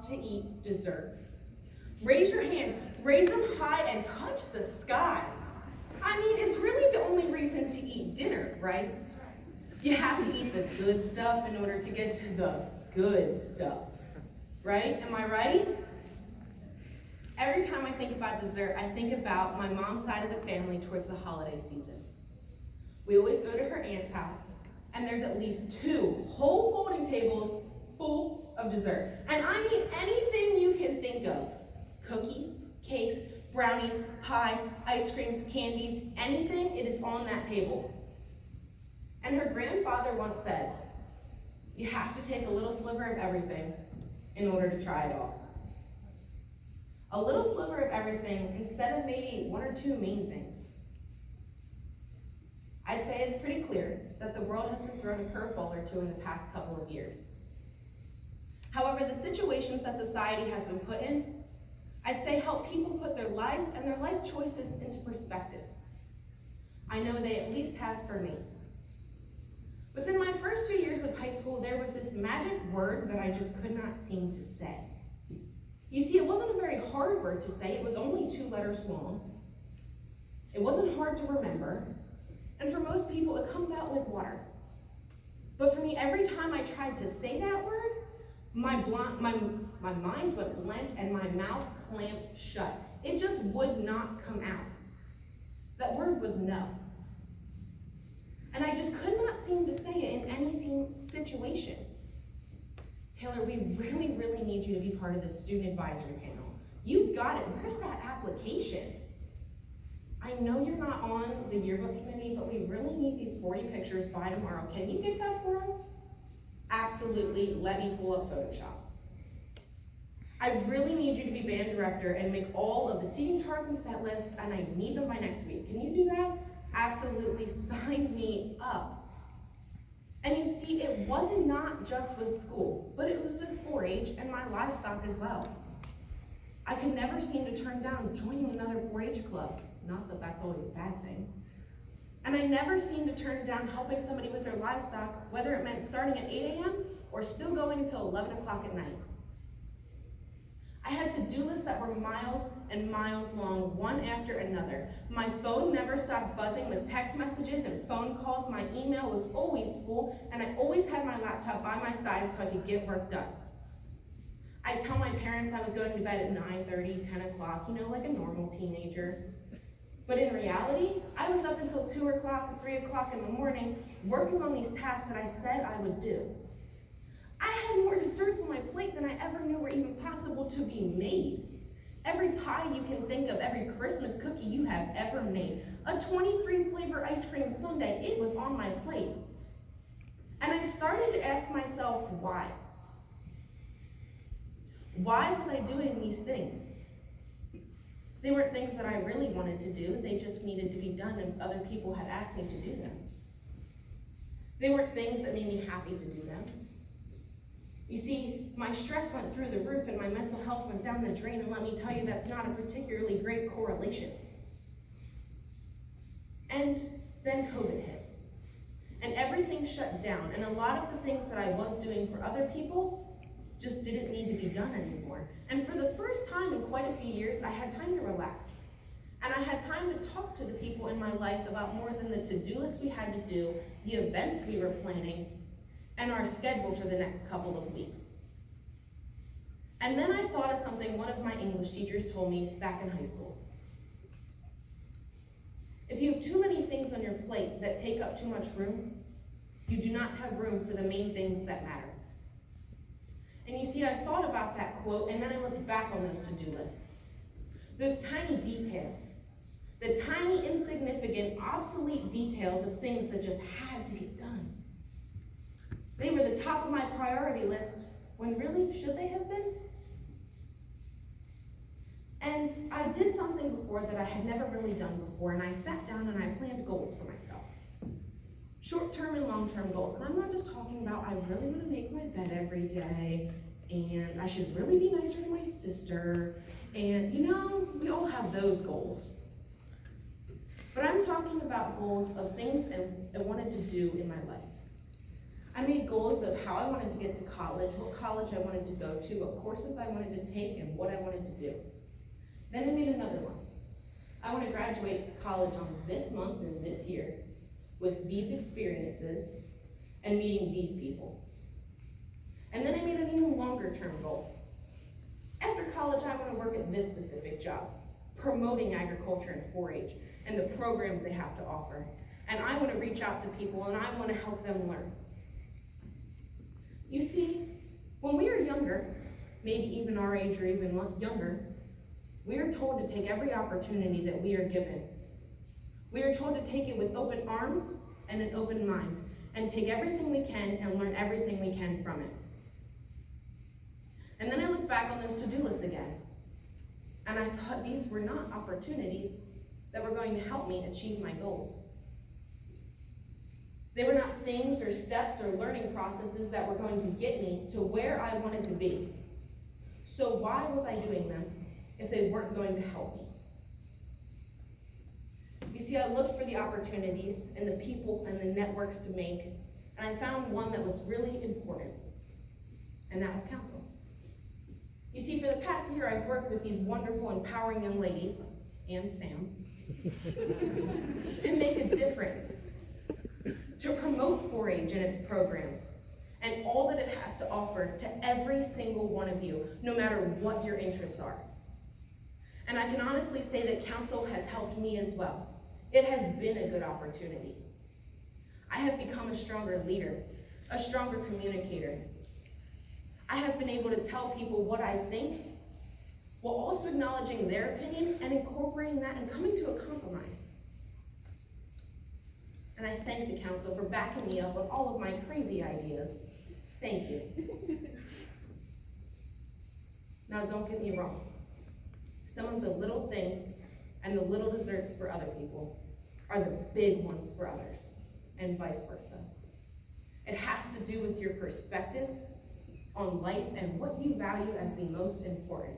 loves to eat dessert? Raise your hands, raise them high and touch the sky. I mean, it's really the only reason to eat dinner, right? You have to eat the good stuff in order to get to the good stuff, right? Am I right? Every time I think about dessert, I think about my mom's side of the family towards the holiday season. We always go to her aunt's house, and there's at least 2 whole folding tables full of dessert. And I mean anything you can think of. Cookies, cakes, brownies, pies, ice creams, candies, anything, it is on that table. And her grandfather once said, you have to take a little sliver of everything in order to try it all. A little sliver of everything instead of maybe 1 or 2 main things. I'd say it's pretty clear that the world has been thrown a curveball or 2 in the past couple of years. However, the situations that society has been put in, I'd say help people put their lives and their life choices into perspective. I know they at least have for me. Within my first 2 years of high school, there was this magic word that I just could not seem to say. You see, it wasn't a very hard word to say. It was only 2 letters long. It wasn't hard to remember. And for most people, it comes out like water. But for me, every time I tried to say that word, my mind went blank and my mouth clamped shut. It just would not come out. That word was no. And I just could not seem to say it in any situation. Taylor, we really, really need you to be part of the student advisory panel. You got it. Where's that application? I know you're not on the yearbook committee, but we really need these 40 pictures by tomorrow. Can you get that for us? Absolutely. Let me pull up Photoshop. I really need you to be band director and make all of the seating charts and set lists, and I need them by next week. Can you do that? Absolutely. Sign me up. And you see, it wasn't not just with school, but it was with 4-H and my livestock as well. I could never seem to turn down joining another 4-H club. Not that that's always a bad thing. And I never seemed to turn down helping somebody with their livestock, whether it meant starting at 8 a.m. or still going until 11 o'clock at night. I had to-do lists that were miles and miles long, one after another. My phone never stopped buzzing with text messages and phone calls. My email was always full, and I always had my laptop by my side so I could get work done. I'd tell my parents I was going to bed at 9:30, 10 o'clock, like a normal teenager. But in reality, I was up until 2 o'clock, 3 o'clock in the morning, working on these tasks that I said I would do. I had more desserts on my plate than I ever knew were even possible to be made. Every pie you can think of, every Christmas cookie you have ever made, a 23 flavor ice cream sundae, it was on my plate. And I started to ask myself, why? Why was I doing these things? They weren't things that I really wanted to do, they just needed to be done and other people had asked me to do them. They weren't things that made me happy to do them. You see, my stress went through the roof and my mental health went down the drain, and let me tell you, that's not a particularly great correlation. And then COVID hit, and everything shut down, and a lot of the things that I was doing for other people just didn't need to be done anymore. And for the first time in quite a few years, I had time to relax. And I had time to talk to the people in my life about more than the to-do list we had to do, the events we were planning, and our schedule for the next couple of weeks. And then I thought of something one of my English teachers told me back in high school. If you have too many things on your plate that take up too much room, you do not have room for the main things that matter. And you see, I thought about that quote, and then I looked back on those to-do lists. Those tiny details, the tiny, insignificant, obsolete details of things that just had to get done. They were the top of my priority list, when really, should they have been? And I did something before that I had never really done before, and I sat down and I planned goals for myself. Short-term and long-term goals. And I'm not just talking about I really want to make my bed every day, and I should really be nicer to my sister, and we all have those goals. But I'm talking about goals of things I wanted to do in my life. I made goals of how I wanted to get to college, what college I wanted to go to, what courses I wanted to take, and what I wanted to do. Then I made another one. I want to graduate college on this month and this year with these experiences and meeting these people. And then I made an even longer term goal. After college, I want to work at this specific job, promoting agriculture and 4-H and the programs they have to offer. And I want to reach out to people and I want to help them learn. You see, when we are younger, maybe even our age or even younger, we are told to take every opportunity that we are given. We are told to take it with open arms and an open mind, and take everything we can and learn everything we can from it. And then I look back on those to-do lists again, and I thought these were not opportunities that were going to help me achieve my goals. They were not things or steps or learning processes that were going to get me to where I wanted to be. So why was I doing them if they weren't going to help me? You see, I looked for the opportunities and the people and the networks to make, and I found one that was really important, and that was counsel. You see, for the past year, I've worked with these wonderful, empowering young ladies, and Sam, to make a difference, to promote 4-H and its programs, and all that it has to offer to every single one of you, no matter what your interests are. And I can honestly say that counsel has helped me as well. It has been a good opportunity. I have become a stronger leader, a stronger communicator. I have been able to tell people what I think, while also acknowledging their opinion and incorporating that and coming to a compromise. And I thank the council for backing me up on all of my crazy ideas. Thank you. Now, don't get me wrong. Some of the little things and the little desserts for other people are the big ones for others, and vice versa. It has to do with your perspective on life and what you value as the most important.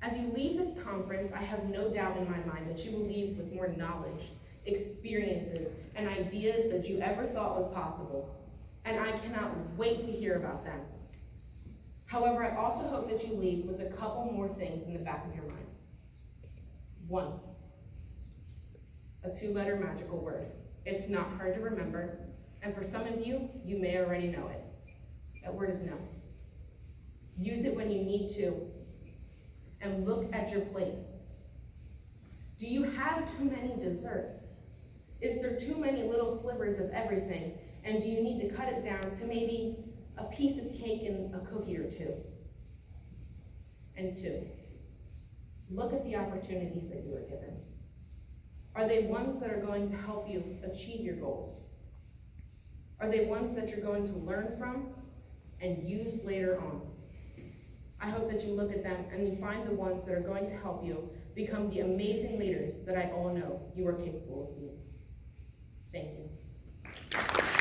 As you leave this conference, I have no doubt in my mind that you will leave with more knowledge, experiences, and ideas that you ever thought was possible, and I cannot wait to hear about them. However, I also hope that you leave with a couple more things in the back of your mind. 1, a 2-letter magical word. It's not hard to remember, and for some of you, you may already know it. That word is no. Use it when you need to, and look at your plate. Do you have too many desserts? Is there too many little slivers of everything, and do you need to cut it down to maybe a piece of cake and a cookie or two? And 2, look at the opportunities that you are given. Are they ones that are going to help you achieve your goals? Are they ones that you're going to learn from and use later on? I hope that you look at them and you find the ones that are going to help you become the amazing leaders that I all know you are capable of being. Thank you.